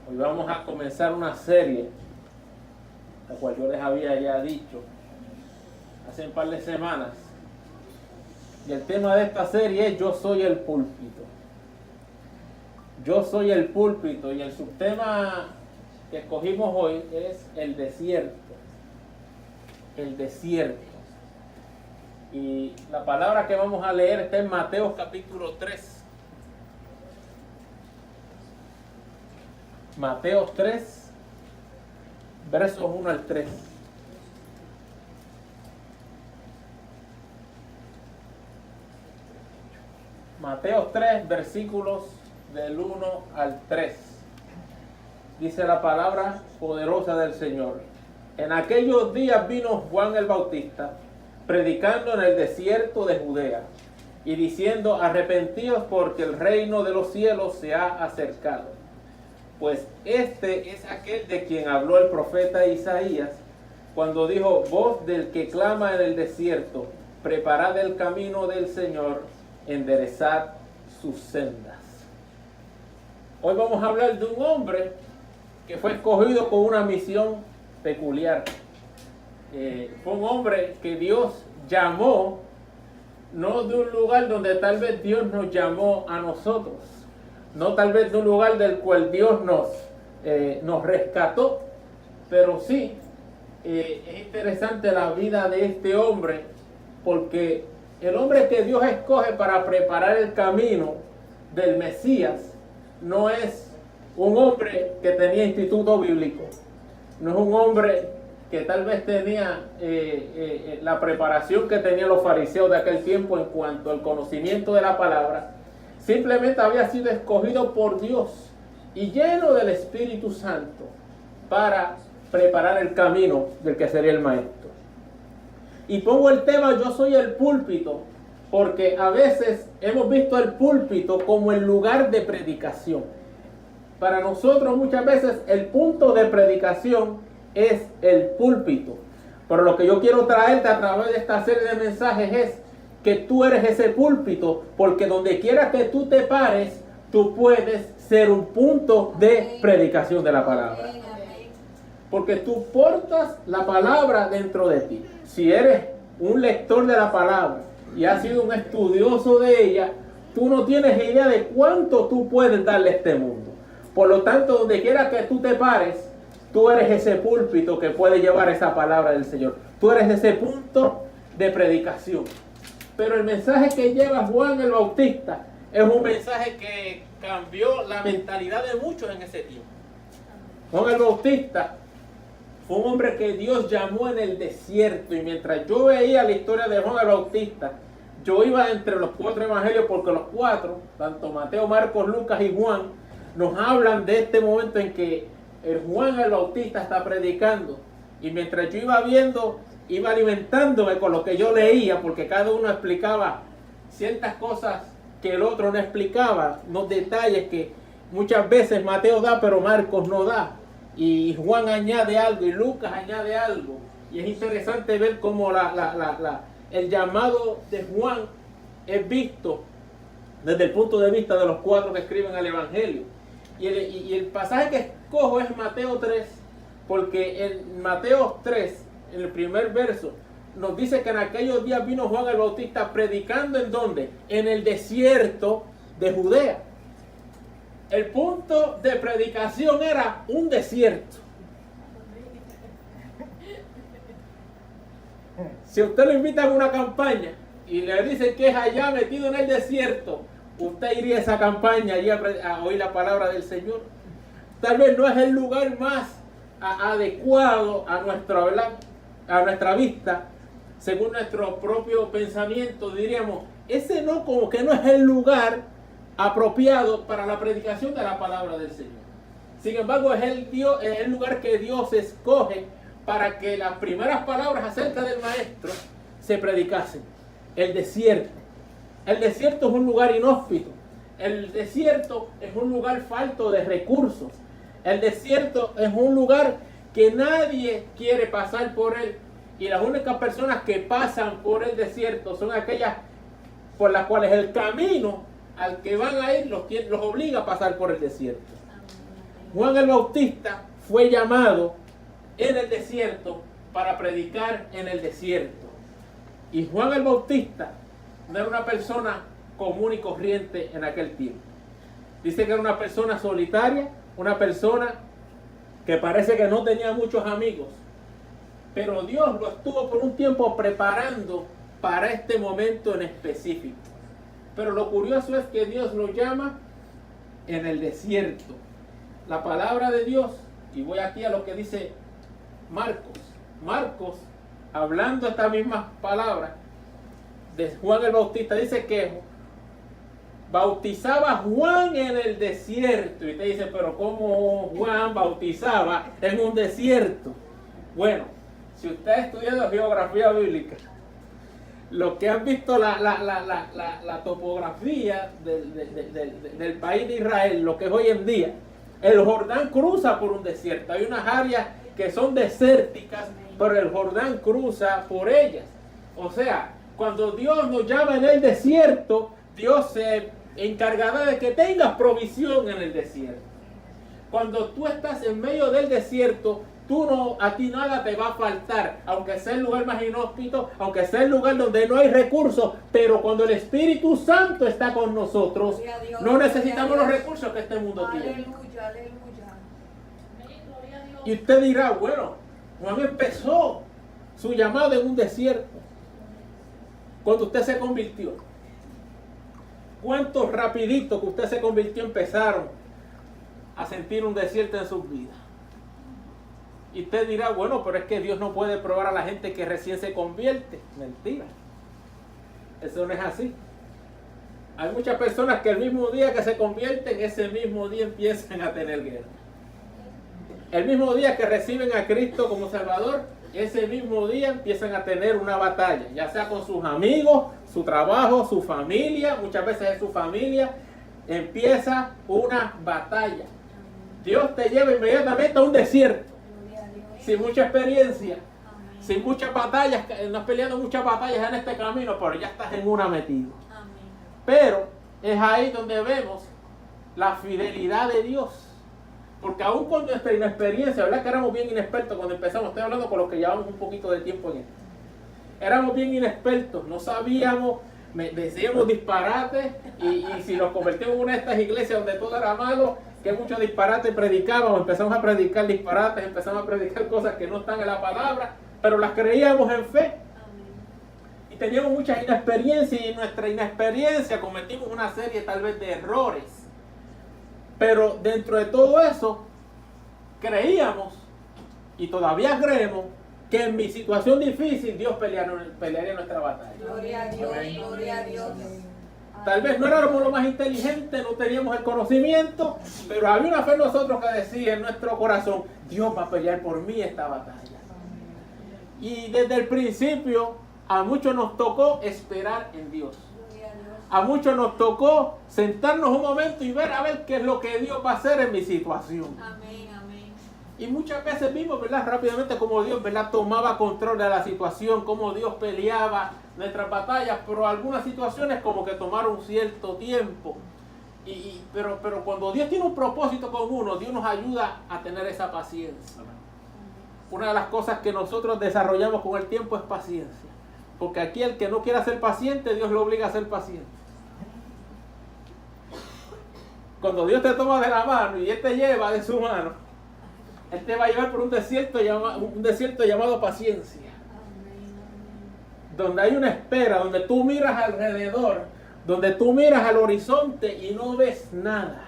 Hoy vamos a comenzar una serie, la cual yo les había ya dicho hace un par de semanas. Y el tema de esta serie es Yo soy el púlpito. Yo soy el púlpito, y el subtema que escogimos hoy es el desierto. El desierto. Y la palabra que vamos a leer está en Mateo capítulo 3. Mateo 3, versos 1 al 3. Mateo 3, versículos del 1 al 3. Dice la palabra poderosa del Señor. En aquellos días vino Juan el Bautista, predicando en el desierto de Judea, y diciendo: arrepentíos, porque el reino de los cielos se ha acercado. Pues este es aquel de quien habló el profeta Isaías, cuando dijo: voz del que clama en el desierto, preparad el camino del Señor, enderezad sus sendas. Hoy vamos a hablar de un hombre que fue escogido con una misión peculiar. Fue un hombre que Dios llamó, no de un lugar donde tal vez Dios nos llamó a nosotros, no tal vez de un lugar del cual Dios nos rescató, pero sí es interesante la vida de este hombre, porque el hombre que Dios escoge para preparar el camino del Mesías no es un hombre que tenía instituto bíblico, no es un hombre que tal vez tenía la preparación que tenían los fariseos de aquel tiempo en cuanto al conocimiento de la palabra. Simplemente había sido escogido por Dios y lleno del Espíritu Santo para preparar el camino del que sería el maestro. Y pongo el tema Yo soy el púlpito, porque a veces hemos visto el púlpito como el lugar de predicación. Para nosotros muchas veces el punto de predicación es el púlpito. Pero lo que yo quiero traerte a través de esta serie de mensajes es que tú eres ese púlpito, porque donde quiera que tú te pares, tú puedes ser un punto de predicación de la palabra. Porque tú portas la palabra dentro de ti. Si eres un lector de la palabra y has sido un estudioso de ella, tú no tienes idea de cuánto tú puedes darle a este mundo. Por lo tanto, donde quiera que tú te pares, tú eres ese púlpito que puede llevar esa palabra del Señor. Tú eres ese punto de predicación. Pero el mensaje que lleva Juan el Bautista es un mensaje que cambió la mentalidad de muchos en ese tiempo. Juan el Bautista fue un hombre que Dios llamó en el desierto, y mientras yo veía la historia de Juan el Bautista, yo iba entre los 4 evangelios, porque los 4, tanto Mateo, Marcos, Lucas y Juan, nos hablan de este momento en que el Juan el Bautista está predicando. Y mientras yo iba viendo, iba alimentándome con lo que yo leía, porque cada uno explicaba ciertas cosas que el otro no explicaba, unos detalles que muchas veces Mateo da pero Marcos no da, y Juan añade algo y Lucas añade algo, y es interesante ver cómo el llamado de Juan es visto desde el punto de vista de los 4 que escriben el Evangelio. Y el pasaje que escojo es Mateo 3, porque en Mateo 3, en el primer verso, nos dice que en aquellos días vino Juan el Bautista predicando ¿en dónde? En el desierto de Judea. El punto de predicación era un desierto. Si usted lo invita a una campaña y le dicen que es allá metido en el desierto, usted iría a esa campaña y a oír la palabra del Señor. Tal vez no es el lugar más adecuado a nuestra vista, según nuestro propio pensamiento, diríamos, ese no, como que no es el lugar apropiado para la predicación de la palabra del Señor. Sin embargo, es el lugar que Dios escoge para que las primeras palabras acerca del maestro se predicasen. El desierto. El desierto es un lugar inhóspito. El desierto es un lugar falto de recursos. El desierto es un lugar que nadie quiere pasar por él. Y las únicas personas que pasan por el desierto son aquellas por las cuales el camino al que van a ir los obliga a pasar por el desierto. Juan el Bautista fue llamado en el desierto para predicar en el desierto. Y Juan el Bautista no era una persona común y corriente en aquel tiempo. Dice que era una persona solitaria, una persona que parece que no tenía muchos amigos. Pero Dios lo estuvo por un tiempo preparando para este momento en específico. Pero lo curioso es que Dios lo llama en el desierto. La palabra de Dios, y voy aquí a lo que dice Marcos. Marcos, hablando esta misma palabra de Juan el Bautista, dice que bautizaba Juan en el desierto. Y te dice, pero ¿cómo Juan bautizaba en un desierto? Bueno, si usted ha estudiado geografía bíblica, los que han visto la topografía del país de Israel, lo que es hoy en día, el Jordán cruza por un desierto. Hay unas áreas que son desérticas, pero el Jordán cruza por ellas. O sea, cuando Dios nos llama en el desierto, Dios se encargará de que tengas provisión en el desierto. Cuando tú estás en medio del desierto, a ti nada te va a faltar, aunque sea el lugar más inhóspito, aunque sea el lugar donde no hay recursos, pero cuando el Espíritu Santo está con nosotros, Dios, no necesitamos los recursos que este mundo tiene. Aleluya, aleluya. Y usted dirá, bueno, Juan empezó su llamado en un desierto. Cuando usted se convirtió, ¿cuántos rapiditos que usted se convirtió empezaron a sentir un desierto en sus vidas? Y usted dirá, bueno, pero es que Dios no puede probar a la gente que recién se convierte. Mentira. Eso no es así. Hay muchas personas que el mismo día que se convierten, ese mismo día empiezan a tener guerra. El mismo día que reciben a Cristo como Salvador, ese mismo día empiezan a tener una batalla, ya sea con sus amigos, su trabajo, su familia, muchas veces es su familia, empieza una batalla. Dios te lleva inmediatamente a un desierto, sin mucha experiencia, sin muchas batallas, no has peleado muchas batallas en este camino, pero ya estás en una metido. Pero es ahí donde vemos la fidelidad de Dios. Porque aún con nuestra inexperiencia, ¿verdad? Que éramos bien inexpertos cuando empezamos. Estoy hablando con los que llevamos un poquito de tiempo en esto. Éramos bien inexpertos, no sabíamos, decíamos disparates. Y si nos convertimos en una de estas iglesias donde todo era malo, que muchos disparates predicábamos, empezamos a predicar disparates, empezamos a predicar cosas que no están en la palabra, pero las creíamos en fe. Y teníamos mucha inexperiencia, y en nuestra inexperiencia cometimos una serie tal vez de errores. Pero dentro de todo eso, creíamos, y todavía creemos, que en mi situación difícil Dios pelearía nuestra batalla. Gloria a Dios, gloria a Dios. Tal vez no éramos lo más inteligentes, no teníamos el conocimiento, pero había una fe en nosotros que decía en nuestro corazón, Dios va a pelear por mí esta batalla. Y desde el principio, a muchos nos tocó esperar en Dios. A muchos nos tocó sentarnos un momento y ver a ver qué es lo que Dios va a hacer en mi situación. Amén, amén. Y muchas veces vimos, ¿verdad? Rápidamente cómo Dios, ¿verdad? Tomaba control de la situación, cómo Dios peleaba nuestras batallas, pero algunas situaciones como que tomaron cierto tiempo. Pero cuando Dios tiene un propósito con uno, Dios nos ayuda a tener esa paciencia. Una de las cosas que nosotros desarrollamos con el tiempo es paciencia. Porque aquí el que no quiera ser paciente, Dios lo obliga a ser paciente. Cuando Dios te toma de la mano y Él te lleva de su mano, Él te va a llevar por un desierto llamado paciencia. Donde hay una espera, donde tú miras alrededor, donde tú miras al horizonte y no ves nada.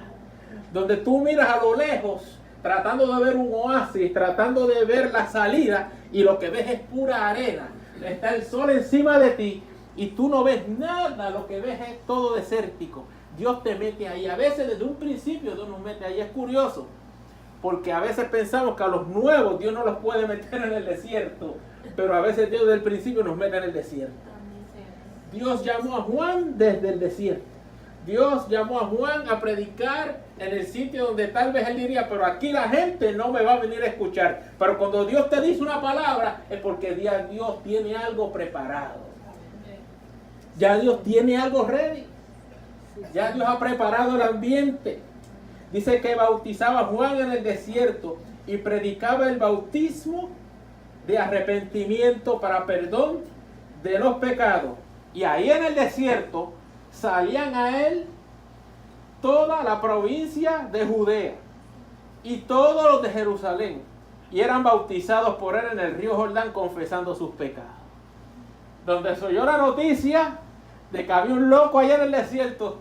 Donde tú miras a lo lejos, tratando de ver un oasis, tratando de ver la salida, y lo que ves es pura arena. Está el sol encima de ti y tú no ves nada, lo que ves es todo desértico. Dios te mete ahí. A veces desde un principio Dios nos mete ahí. Es curioso, porque a veces pensamos que a los nuevos Dios no los puede meter en el desierto, pero a veces Dios desde el principio nos mete en el desierto. Dios llamó a Juan desde el desierto. Dios llamó a Juan a predicar en el sitio donde tal vez él diría, pero aquí la gente no me va a venir a escuchar. Pero cuando Dios te dice una palabra, es porque ya Dios tiene algo preparado. Ya Dios tiene algo ready. Ya Dios ha preparado el ambiente. Dice que bautizaba a Juan en el desierto y predicaba el bautismo de arrepentimiento para perdón de los pecados. Y ahí en el desierto salían a él toda la provincia de Judea y todos los de Jerusalén, y eran bautizados por él en el río Jordán confesando sus pecados. Donde se oyó la noticia de que había un loco allá en el desierto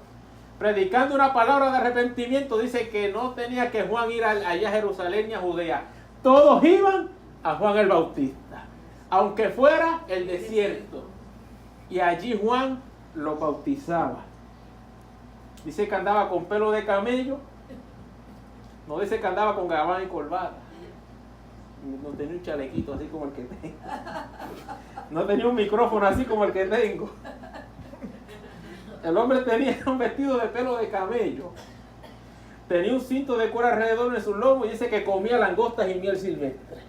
predicando una palabra de arrepentimiento, dice que no tenía que Juan ir allá a Jerusalén ni a Judea. Todos iban a Juan el Bautista, aunque fuera el desierto. Y allí Juan los bautizaba. Dice que andaba con pelo de camello. No dice que andaba con gabán y corbata. No tenía un chalequito así como el que tengo. No tenía un micrófono así como el que tengo. El hombre tenía un vestido de pelo de camello. Tenía un cinto de cuero alrededor de su lomo y dice que comía langostas y miel silvestre.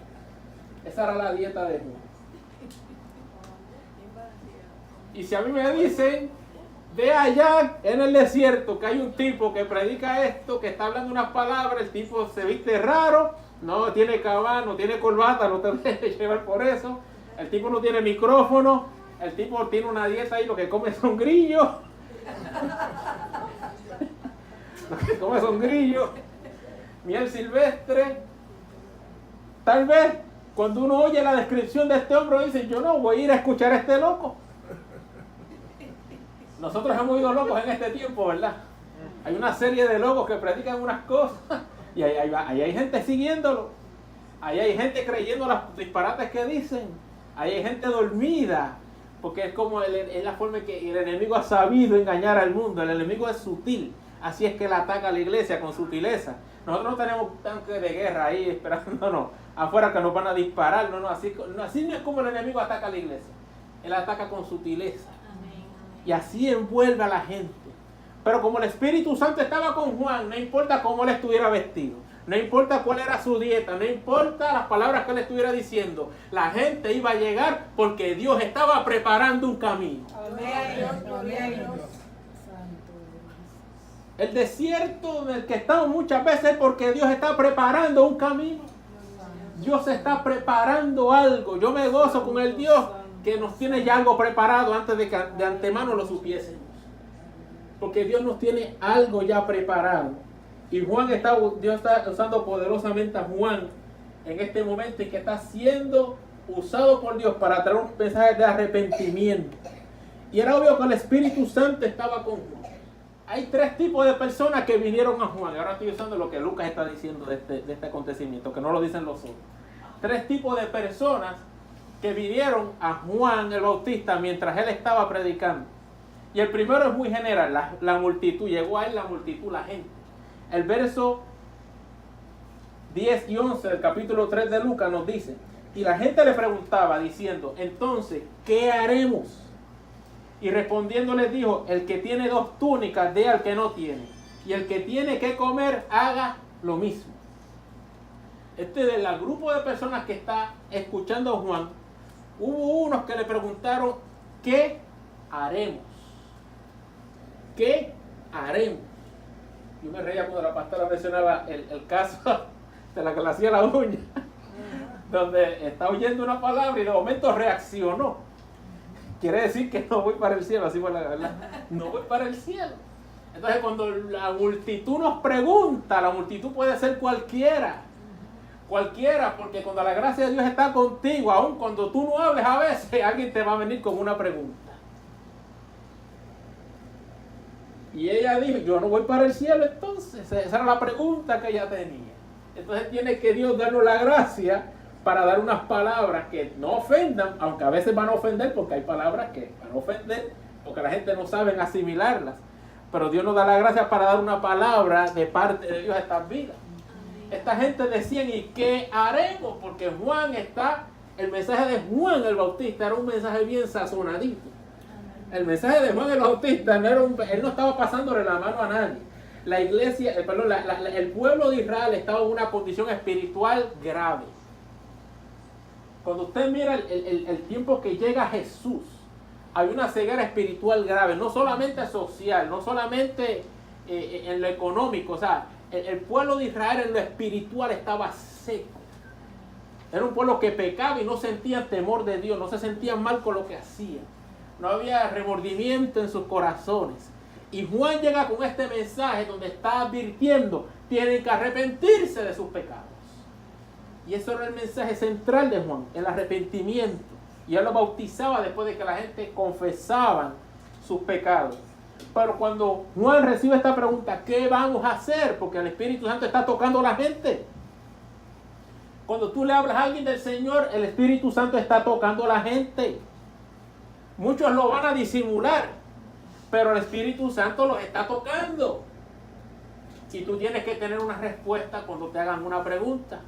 Esa era la dieta de Juan. Y si a mí me dicen, ve allá en el desierto que hay un tipo que predica esto, que está hablando unas palabras, el tipo se viste raro, no tiene cabán, no tiene corbata, no te dejes llevar por eso, el tipo no tiene micrófono, el tipo tiene una dieta y lo que come son grillos. Lo que come son grillos, miel silvestre. Tal vez cuando uno oye la descripción de este hombre dice, yo no voy a ir a escuchar a este loco. Nosotros hemos oído locos en este tiempo, ¿verdad? Hay una serie de locos que predican unas cosas y ahí hay gente siguiéndolo. Ahí hay gente creyendo las disparates que dicen. Ahí hay gente dormida. Porque es como es la forma en que el enemigo ha sabido engañar al mundo. El enemigo es sutil. Así es que él ataca a la iglesia con sutileza. Nosotros no tenemos tanques de guerra ahí esperándonos afuera que nos van a disparar. Así no es como el enemigo ataca a la iglesia. Él ataca con sutileza. Y así envuelve a la gente. Pero como el Espíritu Santo estaba con Juan, no importa cómo él estuviera vestido, no importa cuál era su dieta, no importa las palabras que él estuviera diciendo, la gente iba a llegar porque Dios estaba preparando un camino. El desierto en el que estamos muchas veces es porque Dios está preparando un camino. Dios está preparando algo. Yo me gozo con el Dios que nos tiene ya algo preparado antes de que de antemano lo supiésemos. Porque Dios nos tiene algo ya preparado. Y Dios está usando poderosamente a Juan en este momento y que está siendo usado por Dios para traer un mensaje de arrepentimiento. Y era obvio que el Espíritu Santo estaba con Juan. Hay tres tipos de personas que vinieron a Juan. Ahora estoy usando lo que Lucas está diciendo de este acontecimiento, que no lo dicen los otros. Tres tipos de personas que vinieron a Juan el Bautista mientras él estaba predicando. Y el primero es muy general, la multitud. Llegó a él la multitud, la gente. El verso 10 y 11 del capítulo 3 de Lucas nos dice, y la gente le preguntaba diciendo, entonces, ¿qué haremos? Y respondiendo les dijo, el que tiene 2 túnicas, dé al que no tiene. Y el que tiene que comer, haga lo mismo. Del grupo de personas que está escuchando a Juan, hubo unos que le preguntaron, ¿qué haremos? ¿Qué haremos? Yo me reía cuando la pastora mencionaba el caso de la que le hacía la uña, donde está oyendo una palabra y de momento reaccionó. Quiere decir que no voy para el cielo, así fue la verdad. No voy para el cielo. Entonces cuando la multitud nos pregunta, la multitud puede ser cualquiera. Cualquiera, porque cuando la gracia de Dios está contigo, aun cuando tú no hables a veces, alguien te va a venir con una pregunta. Y ella dijo, yo no voy para el cielo entonces. Esa era la pregunta que ella tenía. Entonces tiene que Dios darnos la gracia para dar unas palabras que no ofendan, aunque a veces van a ofender, porque hay palabras que van a ofender, porque la gente no sabe asimilarlas. Pero Dios nos da la gracia para dar una palabra de parte de Dios a estas vidas. Esta gente decían, ¿y qué haremos? Porque el mensaje de Juan el Bautista era un mensaje bien sazonadito. El mensaje de Juan el Bautista él no estaba pasándole la mano a nadie. La iglesia, el pueblo de Israel estaba en una condición espiritual grave. Cuando usted mira el tiempo que llega Jesús, hay una ceguera espiritual grave, no solamente social, no solamente en lo económico, o sea, el pueblo de Israel en lo espiritual estaba seco. Era un pueblo que pecaba y no sentía temor de Dios, no se sentían mal con lo que hacían. No había remordimiento en sus corazones. Y Juan llega con este mensaje donde está advirtiendo, tienen que arrepentirse de sus pecados. Y eso era el mensaje central de Juan, el arrepentimiento. Y él lo bautizaba después de que la gente confesaba sus pecados. Pero cuando Juan recibe esta pregunta, ¿qué vamos a hacer? Porque el Espíritu Santo está tocando a la gente. Cuando tú le hablas a alguien del Señor, el Espíritu Santo está tocando a la gente. Muchos lo van a disimular, pero el Espíritu Santo los está tocando. Y tú tienes que tener una respuesta cuando te hagan una pregunta.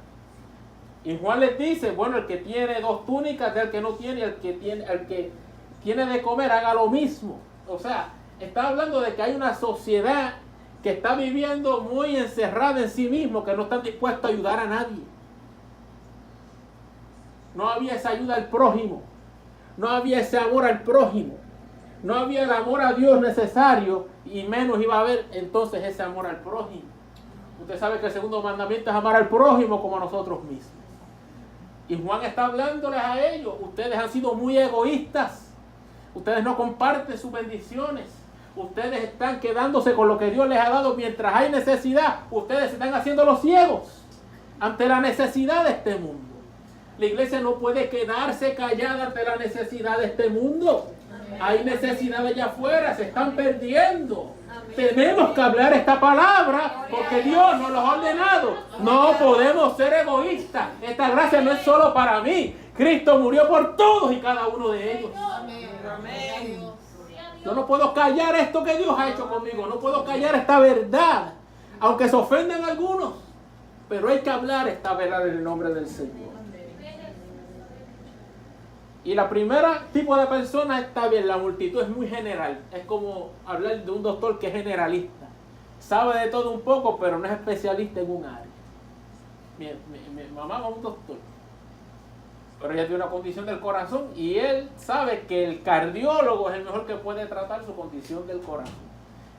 Y Juan les dice, bueno, el que tiene 2 túnicas, del que no tiene, el que tiene de comer, haga lo mismo. O sea, está hablando de que hay una sociedad que está viviendo muy encerrada en sí mismo, que no están dispuestos a ayudar a nadie. No había esa ayuda al prójimo. No había ese amor al prójimo. No había el amor a Dios necesario y menos iba a haber entonces ese amor al prójimo. Usted sabe que el segundo mandamiento es amar al prójimo como a nosotros mismos. Y Juan está hablándoles a ellos. Ustedes han sido muy egoístas. Ustedes no comparten sus bendiciones. Ustedes están quedándose con lo que Dios les ha dado mientras hay necesidad. Ustedes se están haciendo los ciegos ante la necesidad de este mundo. La iglesia no puede quedarse callada ante la necesidad de este mundo. Hay necesidad allá afuera, se están perdiendo. Tenemos que hablar esta palabra porque Dios nos lo ha ordenado. No podemos ser egoístas. Esta gracia no es solo para mí. Cristo murió por todos y cada uno de ellos. Yo no puedo callar esto que Dios ha hecho conmigo. No puedo callar esta verdad. Aunque se ofendan algunos. Pero hay que hablar esta verdad en el nombre del Señor. Y la primera tipo de persona está bien, la multitud es muy general. Es como hablar de un doctor que es generalista. Sabe de todo un poco, pero no es especialista en un área. Mi mamá va a un doctor, pero ella tiene una condición del corazón y él sabe que el cardiólogo es el mejor que puede tratar su condición del corazón.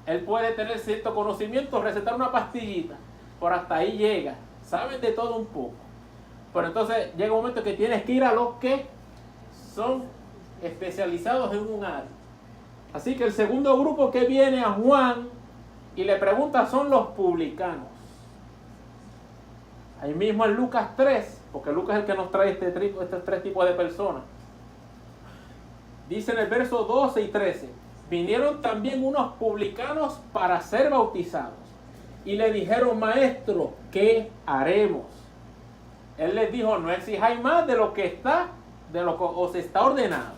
Él puede tener cierto conocimiento, recetar una pastillita, por hasta ahí llega. Saben de todo un poco. Pero entonces llega un momento que tienes que ir a los que son especializados en un área. Así que el segundo grupo que viene a Juan y le pregunta son los publicanos. Ahí mismo en Lucas 3, porque Lucas es el que nos trae estos 3 tipos de personas. Dice en el verso 12 y 13, vinieron también unos publicanos para ser bautizados. Y le dijeron, maestro, ¿qué haremos? Él les dijo, no exijáis más de lo que os está ordenado.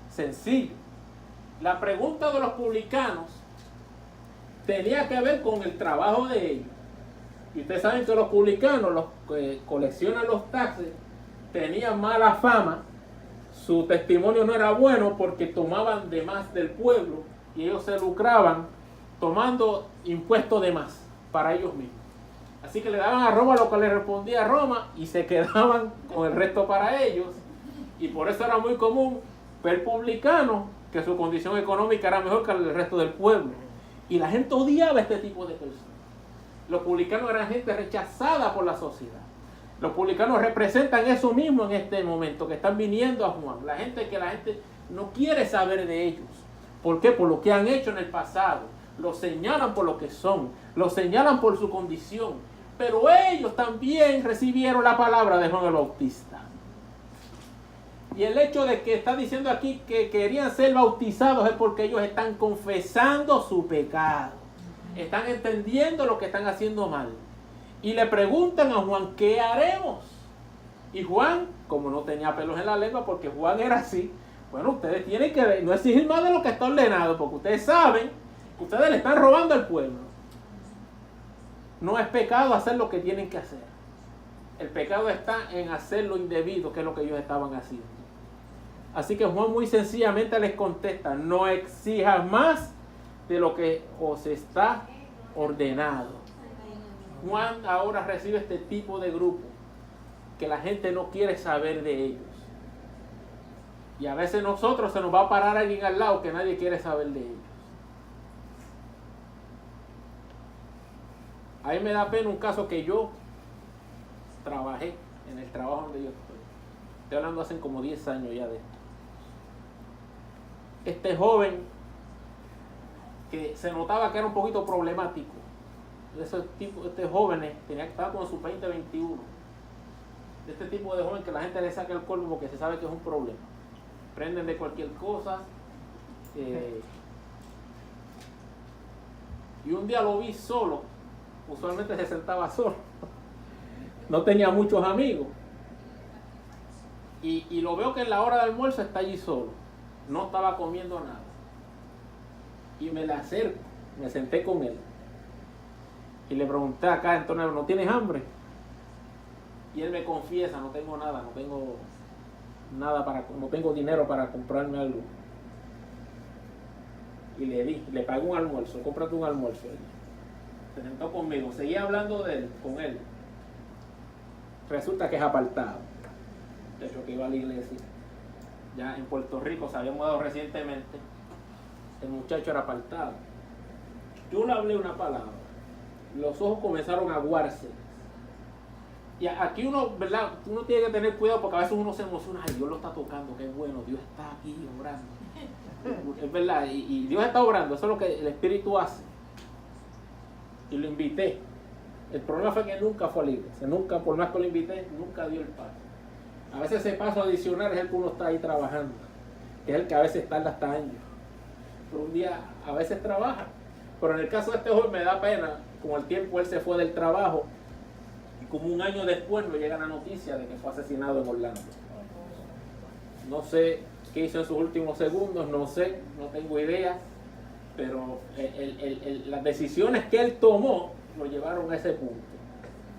Sencillo. La pregunta de los publicanos tenía que ver con el trabajo de ellos. Y ustedes saben que los publicanos, los que coleccionan los taxes, tenían mala fama. Su testimonio no era bueno porque tomaban de más del pueblo y ellos se lucraban tomando impuestos de más para ellos mismos. Así que le daban a Roma lo que le respondía a Roma y se quedaban con el resto para ellos. Y por eso era muy común ver publicanos que su condición económica era mejor que el resto del pueblo. Y la gente odiaba a este tipo de personas. Los publicanos eran gente rechazada por la sociedad. Los publicanos representan eso mismo en este momento, que están viniendo a Juan. La gente no quiere saber de ellos. ¿Por qué? Por lo que han hecho en el pasado. Los señalan por lo que son. Los señalan por su condición. Pero ellos también recibieron la palabra de Juan el Bautista. Y el hecho de que está diciendo aquí que querían ser bautizados es porque ellos están confesando su pecado. Están entendiendo lo que están haciendo mal. Y le preguntan a Juan, ¿qué haremos? Y Juan, como no tenía pelos en la lengua, porque Juan era así, bueno, ustedes tienen que no exigir más de lo que está ordenado, porque ustedes saben que ustedes le están robando al pueblo. No es pecado hacer lo que tienen que hacer. El pecado está en hacer lo indebido, que es lo que ellos estaban haciendo. Así que Juan muy sencillamente les contesta, no exijas más de lo que os está ordenado. Juan ahora recibe este tipo de grupo, que la gente no quiere saber de ellos. Y a veces nosotros se nos va a parar alguien al lado que nadie quiere saber de ellos. A mí me da pena un caso que yo trabajé en el trabajo donde yo estoy. Estoy hablando hace como 10 años ya de esto. Este joven que se notaba que era un poquito problemático. Este jóvenes estaba con sus 20, 21. Este tipo de joven que la gente le saca el colmo porque se sabe que es un problema. Prenden de cualquier cosa. Y un día lo vi solo. Usualmente se sentaba solo. No tenía muchos amigos. Y lo veo que en la hora de almuerzo está allí solo. No estaba comiendo nada. Y me le acerco, me senté con él. Y le pregunté acá en torno, ¿no tienes hambre? Y él me confiesa, no tengo nada, no tengo dinero para comprarme algo. Y le pagué un almuerzo, cómprate un almuerzo. Se sentó conmigo, seguía hablando con él. Resulta que es apartado. De hecho, que iba a la iglesia. Ya en Puerto Rico se había mudado recientemente. El muchacho era apartado. Yo le hablé una palabra. Los ojos comenzaron a aguarse. Y aquí uno, ¿verdad? Uno tiene que tener cuidado porque a veces uno se emociona. Ay, Dios lo está tocando, qué bueno, Dios está aquí obrando. Es verdad, y Dios está obrando, eso es lo que el Espíritu hace. Y lo invité. El problema fue que nunca fue a la iglesia, nunca, por más que lo invité, nunca dio el paso. A veces ese paso adicional es el que uno está ahí trabajando, que es el que a veces tarda hasta años. Pero un día a veces trabaja. Pero en el caso de este joven me da pena, con el tiempo él se fue del trabajo y como un año después nos llega la noticia de que fue asesinado en Orlando. No sé qué hizo en sus últimos segundos, no sé, no tengo idea, pero las decisiones que él tomó lo llevaron a ese punto,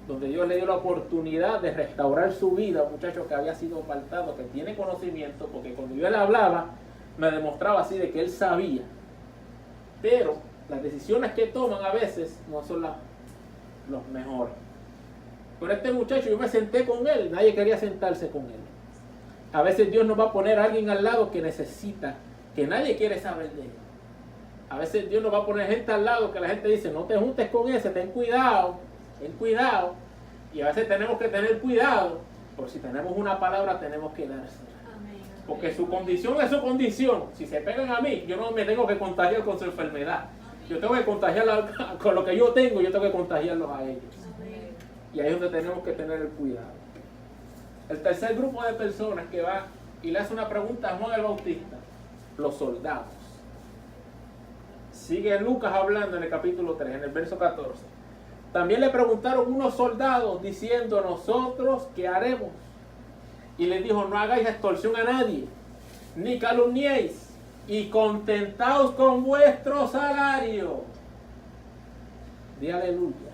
donde Dios le dio la oportunidad de restaurar su vida a un muchacho que había sido apartado, que tiene conocimiento, porque cuando yo le hablaba, me demostraba así de que él sabía, pero las decisiones que toman a veces no son los mejores. Pero este muchacho, yo me senté con él, nadie quería sentarse con él. A veces Dios nos va a poner a alguien al lado que necesita, que nadie quiere saber de él. A veces Dios nos va a poner gente al lado que la gente dice, no te juntes con ese, ten cuidado. Y a veces tenemos que tener cuidado, por si tenemos una palabra tenemos que dársela. Porque su condición es su condición. Si se pegan a mí, yo no me tengo que contagiar con su enfermedad. Yo tengo que contagiarla con lo que yo tengo, yo tengo que contagiarlos a ellos. Y ahí es donde tenemos que tener el cuidado. El tercer grupo de personas que va y le hace una pregunta a Juan el Bautista, los soldados. Sigue Lucas hablando en el capítulo 3, en el verso 14. También le preguntaron unos soldados diciendo, ¿nosotros qué haremos? Y les dijo, no hagáis extorsión a nadie, ni calumniéis, y contentaos con vuestro salario. Di aleluya.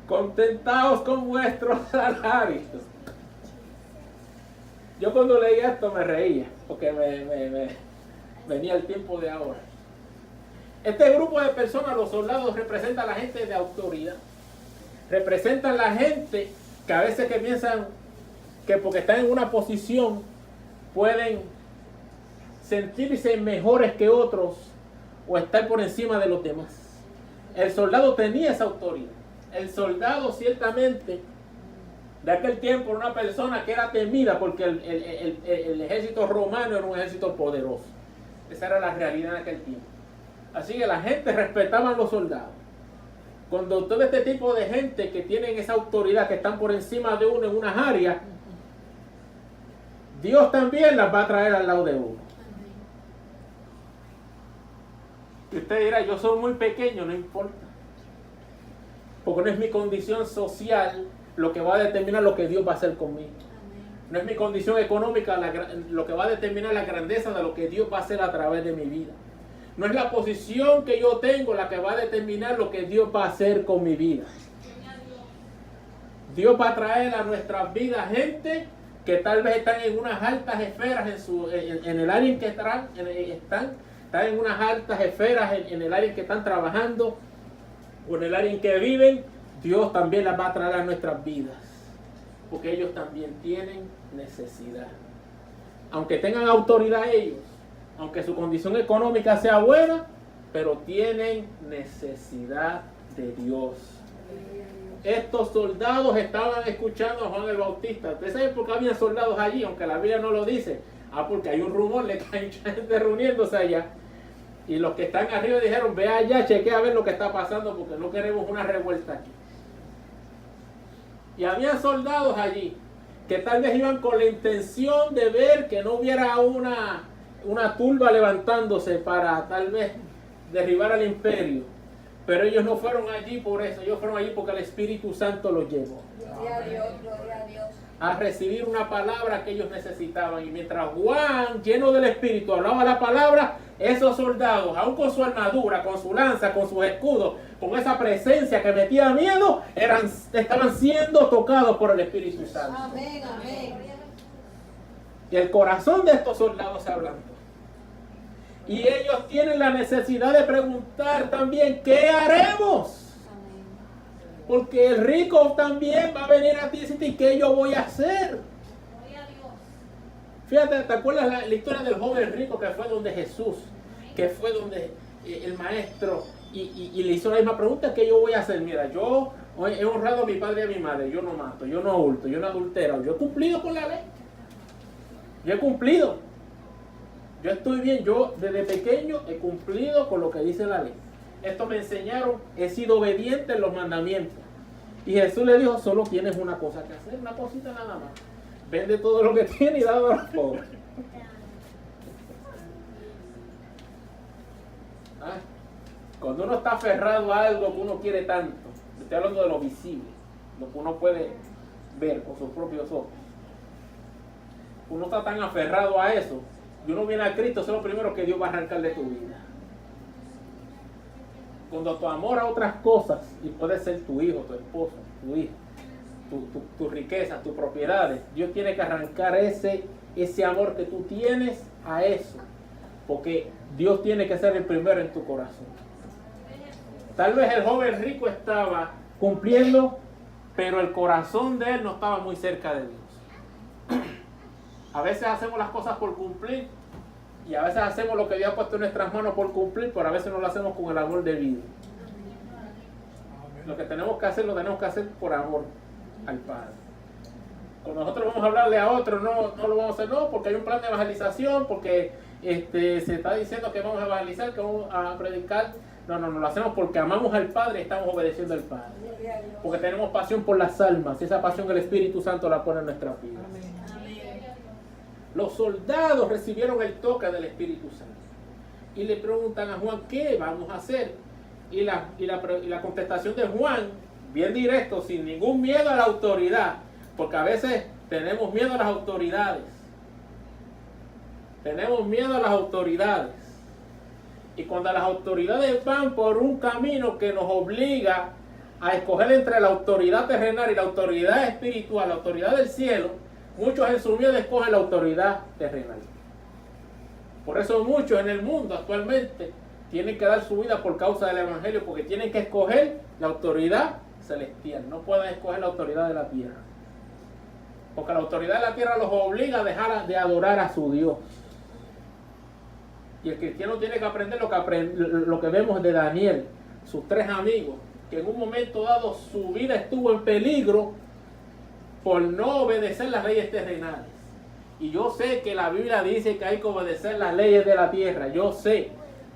Contentaos con vuestros salarios. Yo cuando leí esto me reía, porque me venía el tiempo de ahora. Este grupo de personas, los soldados, representan a la gente de autoridad. Representan a la gente que a veces que piensan que porque están en una posición pueden sentirse mejores que otros o estar por encima de los demás. El soldado tenía esa autoridad. El soldado ciertamente de aquel tiempo era una persona que era temida porque el ejército romano era un ejército poderoso. Esa era la realidad en aquel tiempo. Así que la gente respetaba a los soldados. Cuando todo este tipo de gente que tienen esa autoridad, que están por encima de uno en unas áreas, Dios también las va a traer al lado de uno. Y usted dirá, yo soy muy pequeño, no importa. Porque no es mi condición social lo que va a determinar lo que Dios va a hacer conmigo. No es mi condición económica lo que va a determinar la grandeza de lo que Dios va a hacer a través de mi vida. No es la posición que yo tengo la que va a determinar lo que Dios va a hacer con mi vida. Dios va a traer a nuestras vidas gente que tal vez están en unas altas esferas en el área en que están en unas altas esferas en el área en que están trabajando o en el área en que viven. Dios también las va a traer a nuestras vidas, porque ellos también tienen necesidad. Aunque tengan autoridad ellos, aunque su condición económica sea buena, pero tienen necesidad de Dios. Estos soldados estaban escuchando a Juan el Bautista. ¿Ustedes saben por qué había soldados allí? Aunque la Biblia no lo dice. Porque hay un rumor de que hay mucha gente reuniéndose allá. Y los que están arriba dijeron, ve allá, chequea a ver lo que está pasando, porque no queremos una revuelta aquí. Y había soldados allí que tal vez iban con la intención de ver que no hubiera una turba levantándose para tal vez derribar al imperio. Pero ellos no fueron allí por eso, ellos fueron allí porque el Espíritu Santo los llevó. Gloria a Dios, gloria a Dios. A recibir una palabra que ellos necesitaban. Y mientras Juan, lleno del Espíritu, hablaba la palabra, esos soldados, aún con su armadura, con su lanza, con sus escudos, con esa presencia que metía miedo, estaban siendo tocados por el Espíritu Santo. Amén, amén. Y el corazón de estos soldados se hablando. Y ellos tienen la necesidad de preguntar también, ¿qué haremos? Porque el rico también va a venir a ti y decirte, ¿qué yo voy a hacer? Fíjate, ¿te acuerdas la historia del joven rico que fue donde Jesús? Que fue donde el maestro y le hizo la misma pregunta, ¿qué yo voy a hacer? Mira, yo he honrado a mi padre y a mi madre, yo no mato, yo no hurto, yo no adultero, yo he cumplido con la ley. Yo he cumplido. Yo estoy bien, yo desde pequeño he cumplido con lo que dice la ley. Esto me enseñaron, he sido obediente en los mandamientos. Y Jesús le dijo, solo tienes una cosa que hacer, una cosita nada más. Vende todo lo que tienes y dalo a los pobres. Cuando uno está aferrado a algo que uno quiere tanto, estoy hablando de lo visible, lo que uno puede ver con sus propios ojos. Uno está tan aferrado a eso, y uno viene a Cristo, eso es lo primero que Dios va a arrancar de tu vida. Cuando tu amor a otras cosas, y puede ser tu hijo, tu esposo, tu hijo, tus riquezas, tus propiedades, Dios tiene que arrancar ese amor que tú tienes a eso, porque Dios tiene que ser el primero en tu corazón. Tal vez el joven rico estaba cumpliendo, pero el corazón de él no estaba muy cerca de Dios. A veces hacemos las cosas por cumplir, y a veces hacemos lo que Dios ha puesto en nuestras manos por cumplir, pero a veces no lo hacemos con el amor debido. Lo que tenemos que hacer, lo tenemos que hacer por amor al Padre. Cuando nosotros vamos a hablarle a otro, no lo vamos a hacer, no, porque hay un plan de evangelización, porque se está diciendo que vamos a evangelizar, que vamos a predicar. No, lo hacemos porque amamos al Padre y estamos obedeciendo al Padre. Porque tenemos pasión por las almas, y esa pasión el Espíritu Santo la pone en nuestras vidas. Los soldados recibieron el toque del Espíritu Santo y le preguntan a Juan, ¿qué vamos a hacer? Y la contestación de Juan, bien directo, sin ningún miedo a la autoridad, porque a veces tenemos miedo a las autoridades. Tenemos miedo a las autoridades. Y cuando las autoridades van por un camino que nos obliga a escoger entre la autoridad terrenal y la autoridad espiritual, la autoridad del cielo, muchos en su miedo escogen la autoridad terrenal. Por eso muchos en el mundo actualmente tienen que dar su vida por causa del evangelio, porque tienen que escoger la autoridad celestial. No pueden escoger la autoridad de la tierra, porque la autoridad de la tierra los obliga a dejar de adorar a su Dios. Y el cristiano tiene que aprender lo que vemos de Daniel, sus 3 amigos, que en un momento dado su vida estuvo en peligro por no obedecer las leyes terrenales. Y yo sé que la Biblia dice que hay que obedecer las leyes de la tierra, yo sé,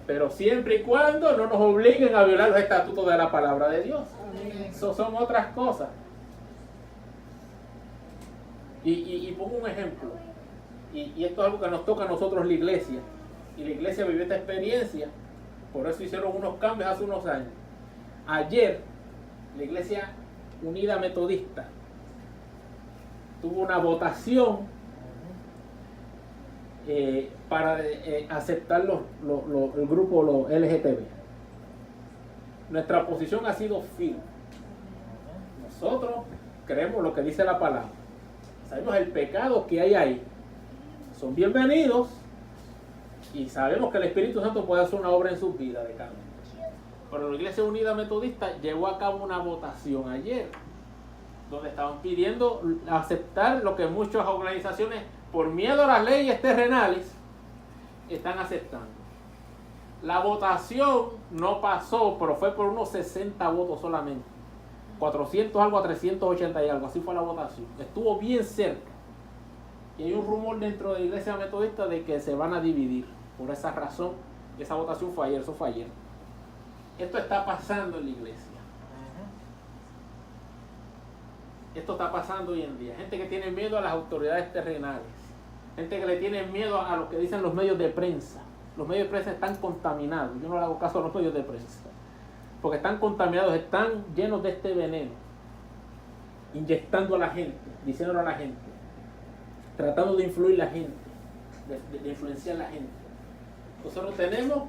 pero siempre y cuando no nos obliguen a violar los estatutos de la palabra de Dios. Eso son otras cosas. Y pongo un ejemplo, y esto es algo que nos toca a nosotros la iglesia, y la iglesia vivió esta experiencia, por eso hicieron unos cambios hace unos años. Ayer, la Iglesia Unida Metodista tuvo una votación para aceptar el grupo LGTB. Nuestra posición ha sido firme. Nosotros creemos lo que dice la palabra. Sabemos el pecado que hay ahí. Son bienvenidos y sabemos que el Espíritu Santo puede hacer una obra en sus vidas de cambio. Pero la Iglesia Unida Metodista llevó a cabo una votación ayer, donde estaban pidiendo aceptar lo que muchas organizaciones, por miedo a las leyes terrenales, están aceptando. La votación no pasó, pero fue por unos 60 votos solamente. 400 algo a 380 y algo, así fue la votación. Estuvo bien cerca. Y hay un rumor dentro de la iglesia metodista de que se van a dividir. Por esa razón, esa votación fue ayer, eso fue ayer. Esto está pasando en la iglesia. Esto está pasando hoy en día. Gente que tiene miedo a las autoridades terrenales. Gente que le tiene miedo a lo que dicen los medios de prensa. Los medios de prensa están contaminados. Yo no le hago caso a los medios de prensa. Porque están contaminados, están llenos de este veneno. Inyectando a la gente, diciéndole a la gente. Tratando de influir a la gente. De influenciar a la gente. Nosotros tenemos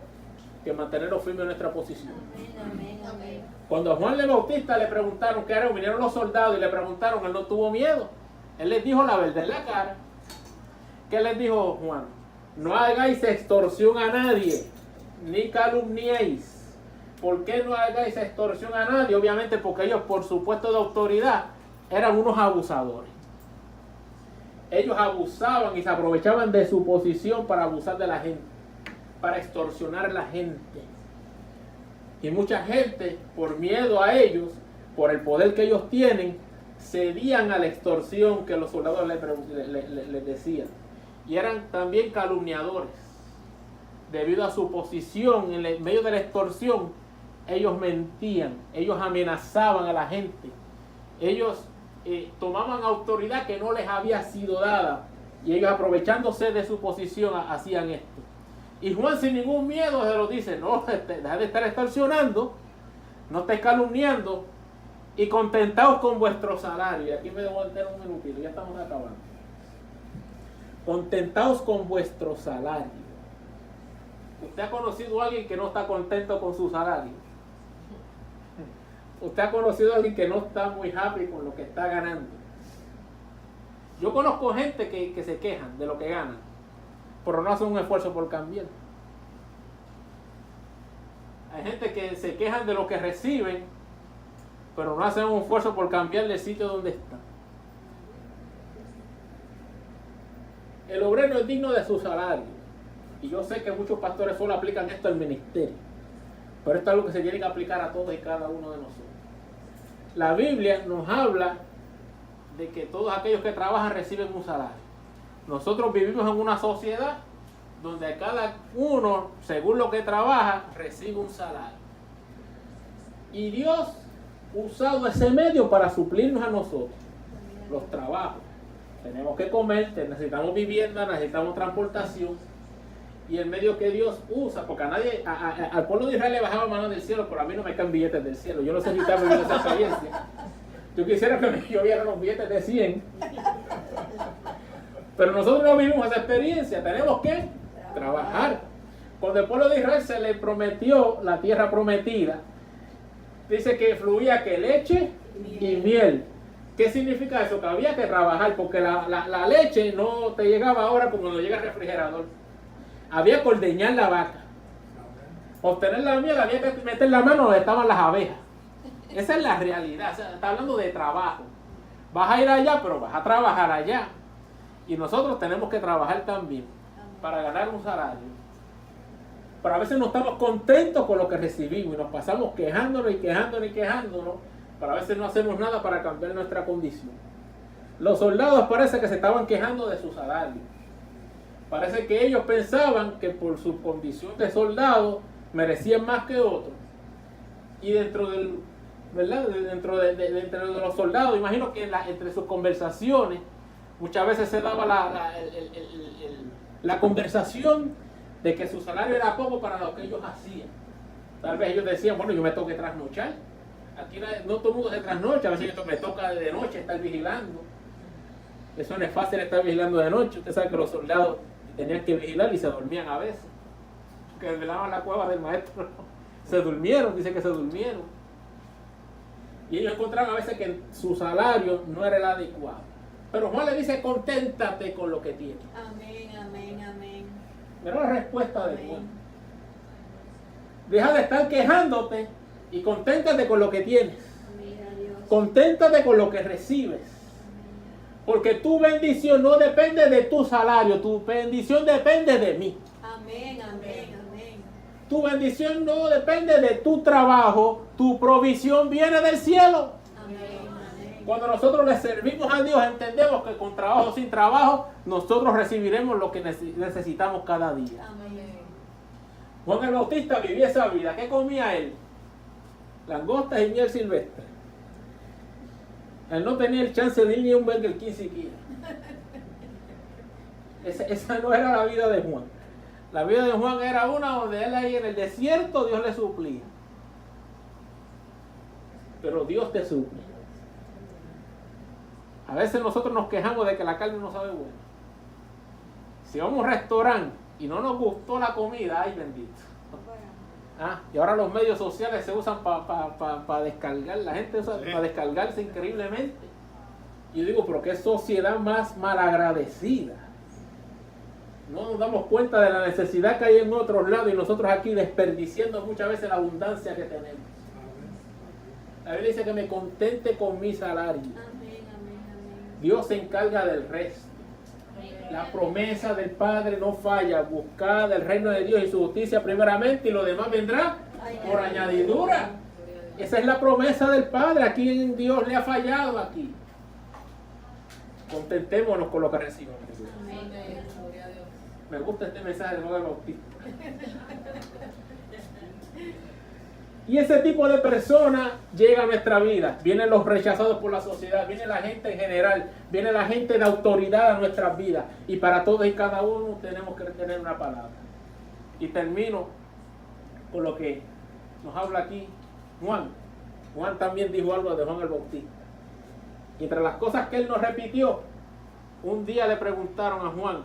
que mantenernos firmes en nuestra posición. Amén, amén. Cuando a Juan el Bautista le preguntaron qué era, vinieron los soldados y le preguntaron, él no tuvo miedo. Él les dijo la verdad en la cara. ¿Qué les dijo Juan? No hagáis extorsión a nadie, ni calumniéis. ¿Por qué no hagáis extorsión a nadie? Obviamente porque ellos, por su puesto de autoridad, eran unos abusadores. Ellos abusaban y se aprovechaban de su posición para abusar de la gente, para extorsionar a la gente. Y mucha gente, por miedo a ellos, por el poder que ellos tienen, cedían a la extorsión que los soldados les decían. Y eran también calumniadores. Debido a su posición en el medio de la extorsión, ellos mentían, ellos amenazaban a la gente. Ellos tomaban autoridad que no les había sido dada. Y ellos, aprovechándose de su posición, hacían esto. Y Juan, sin ningún miedo, se lo dice: no, deja de estar extorsionando, no estés calumniando, y contentaos con vuestro salario. Y aquí me debo meter un minutito, ya estamos acabando. Contentaos con vuestro salario. ¿Usted ha conocido a alguien que no está contento con su salario? ¿Usted ha conocido a alguien que no está muy happy con lo que está ganando? Yo conozco gente que se quejan de lo que ganan, pero no hacen un esfuerzo por cambiar. Hay gente que se quejan de lo que reciben, pero no hacen un esfuerzo por cambiar del sitio donde están. El obrero es digno de su salario. Y yo sé que muchos pastores solo aplican esto al ministerio, pero esto es algo que se tiene que aplicar a todos y cada uno de nosotros. La Biblia nos habla de que todos aquellos que trabajan reciben un salario. Nosotros vivimos en una sociedad donde cada uno, según lo que trabaja, recibe un salario. Y Dios ha usado ese medio para suplirnos a nosotros, los trabajos. Tenemos que comer, necesitamos vivienda, necesitamos transportación. Y el medio que Dios usa, porque a nadie, al pueblo de Israel le bajaba manos del cielo, pero a mí no me caen billetes del cielo. Yo no sé si usted ha vivido esa experiencia. Yo quisiera que me llovieran los billetes de 100. Pero nosotros no vivimos esa experiencia, tenemos que trabajar. Cuando el pueblo de Israel se le prometió la tierra prometida, dice que fluía que leche y miel. ¿Qué significa eso? Que había que trabajar, porque la leche no te llegaba ahora como cuando llega el refrigerador. Había que ordeñar la vaca. Para obtener la miel había que meter la mano donde estaban las abejas. Esa es la realidad. O sea, está hablando de trabajo. Vas a ir allá, pero vas a trabajar allá. Y nosotros tenemos que trabajar también para ganar un salario. Pero a veces no estamos contentos con lo que recibimos y nos pasamos quejándonos y quejándonos y quejándonos, pero a veces no hacemos nada para cambiar nuestra condición. Los soldados parece que se estaban quejando de su salario. Parece que ellos pensaban que por su condición de soldado merecían más que otros. Y dentro del, ¿verdad? Dentro de los soldados, imagino que entre sus conversaciones muchas veces se daba la conversación de que su salario era poco para lo que ellos hacían. Tal vez ellos decían: bueno, yo me tengo que trasnochar. Aquí no todo el mundo se trasnocha, a veces me toca de noche estar vigilando. Eso no es fácil, estar vigilando de noche. Usted sabe que los soldados tenían que vigilar y se dormían a veces, que velaban la cueva del maestro. Se durmieron, dice que se durmieron. Y ellos encontraron a veces que su salario no era el adecuado. Pero Juan le dice: conténtate con lo que tienes. Amén, amén, amén. Mira la respuesta de Juan. Deja de estar quejándote y conténtate con lo que tienes. Mira, Dios. Conténtate con lo que recibes. Porque tu bendición no depende de tu salario, tu bendición depende de mí. Amén, amén, amén. Tu bendición no depende de tu trabajo, tu provisión viene del cielo. Amén. Amén. Cuando nosotros le servimos a Dios, entendemos que con trabajo o sin trabajo, nosotros recibiremos lo que necesitamos cada día. Amén. Juan el Bautista vivía esa vida. ¿Qué comía él? Langostas y miel silvestre. Él no tenía el chance de ir ni a un Burger King siquiera. Esa no era la vida de Juan. La vida de Juan era una donde él ahí en el desierto Dios le suplía. Pero Dios te suple. A veces nosotros nos quejamos de que la carne no sabe buena. Si vamos a un restaurante y no nos gustó la comida, ay bendito. Y ahora los medios sociales se usan para descargar. La gente usa para descargarse increíblemente. Y yo digo, pero qué sociedad más malagradecida. No nos damos cuenta de la necesidad que hay en otros lados y nosotros aquí desperdiciando muchas veces la abundancia que tenemos. La Biblia dice que me contente con mi salario. Amén. Amén. Dios se encarga del resto. La promesa del Padre no falla. Buscad el reino de Dios y su justicia primeramente y lo demás vendrá por añadidura. Esa es la promesa del Padre. Aquí en Dios le ha fallado aquí. Contentémonos con lo que recibimos. Amén. Me gusta este mensaje de Juan el Bautista. Y ese tipo de personas llega a nuestra vida. Vienen los rechazados por la sociedad, viene la gente en general, viene la gente de autoridad a nuestras vidas. Y para todos y cada uno tenemos que tener una palabra. Y termino con lo que nos habla aquí Juan. Juan también dijo algo de Juan el Bautista. Y entre las cosas que él nos repitió, un día le preguntaron a Juan,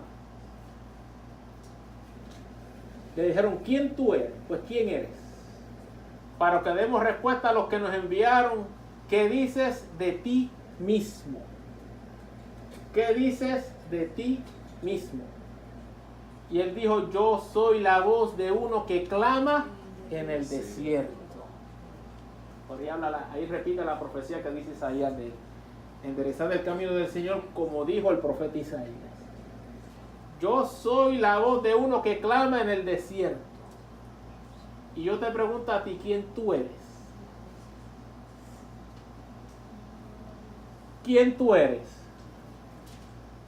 le dijeron, ¿quién tú eres? Pues ¿quién eres? Para que demos respuesta a los que nos enviaron, ¿qué dices de ti mismo? ¿Qué dices de ti mismo? Y él dijo, yo soy la voz de uno que clama en el desierto. Ahí repite la profecía que dice Isaías de enderezar el camino del Señor, como dijo el profeta Isaías. Yo soy la voz de uno que clama en el desierto. Y yo te pregunto a ti, ¿quién tú eres? ¿Quién tú eres?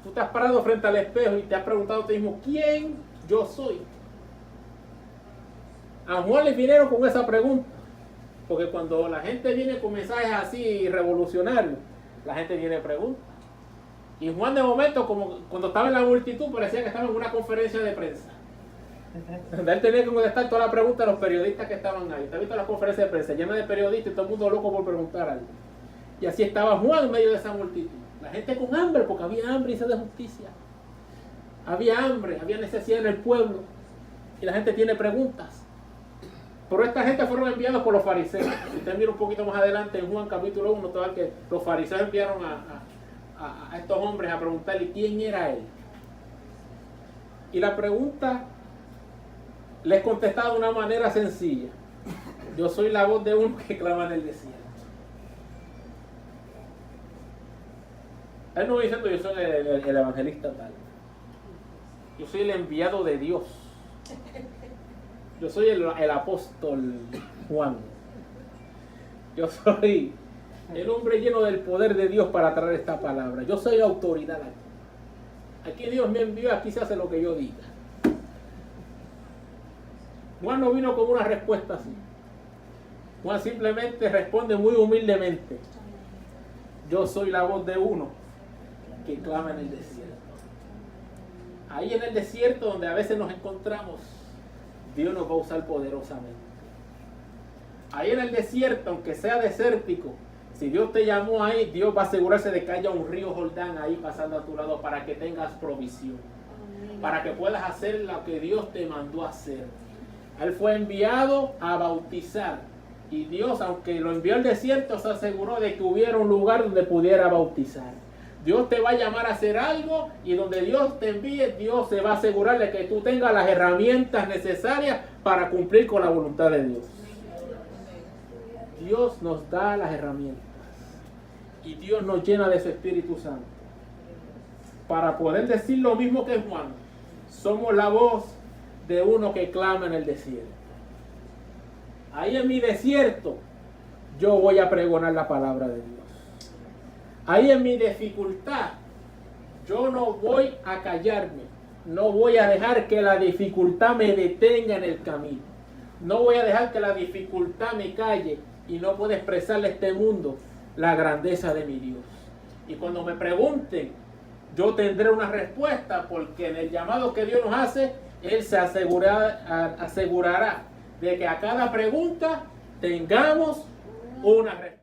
Tú te has parado frente al espejo y te has preguntado a ti mismo, ¿quién yo soy? A Juan le vinieron con esa pregunta. Porque cuando la gente viene con mensajes así revolucionarios, la gente viene a preguntar. Y Juan de momento, como cuando estaba en la multitud, parecía que estaba en una conferencia de prensa. Donde él tenía que contestar todas las preguntas de los periodistas que estaban ahí. ¿Te has visto las conferencias de prensa llenas de periodistas y todo el mundo loco por preguntar algo? Y así estaba Juan en medio de esa multitud. La gente con hambre, porque había hambre y sed de justicia. Había hambre, había necesidad en el pueblo. Y la gente tiene preguntas. Pero esta gente fueron enviados por los fariseos. Si usted mira un poquito más adelante en Juan capítulo 1, todo que los fariseos enviaron a estos hombres a preguntarle quién era él. Y la pregunta les contestaba de una manera sencilla. Yo soy la voz de uno que clama en el desierto. Él no va diciendo yo soy el evangelista tal. Yo soy el enviado de Dios. Yo soy el apóstol Juan. Yo soy el hombre lleno del poder de Dios para traer esta palabra. Yo soy la autoridad aquí. Aquí Dios me envió, aquí se hace lo que yo diga. Juan no vino con una respuesta así. Juan simplemente responde muy humildemente. Yo soy la voz de uno que clama en el desierto. Ahí en el desierto donde a veces nos encontramos, Dios nos va a usar poderosamente. Ahí en el desierto, aunque sea desértico, si Dios te llamó ahí, Dios va a asegurarse de que haya un río Jordán ahí pasando a tu lado para que tengas provisión. Para que puedas hacer lo que Dios te mandó a hacer. Él fue enviado a bautizar. Y Dios, aunque lo envió al desierto, se aseguró de que hubiera un lugar donde pudiera bautizar. Dios te va a llamar a hacer algo y donde Dios te envíe, Dios se va a asegurar de que tú tengas las herramientas necesarias para cumplir con la voluntad de Dios. Dios nos da las herramientas y Dios nos llena de su Espíritu Santo para poder decir lo mismo que Juan. Somos la voz de uno que clama en el desierto. Ahí en mi desierto, yo voy a pregonar la palabra de Dios. Ahí en mi dificultad, yo no voy a callarme. No voy a dejar que la dificultad me detenga en el camino. No voy a dejar que la dificultad me calle y no pueda expresarle a este mundo la grandeza de mi Dios. Y cuando me pregunten, yo tendré una respuesta, porque en el llamado que Dios nos hace, Él se asegurará de que a cada pregunta tengamos una respuesta.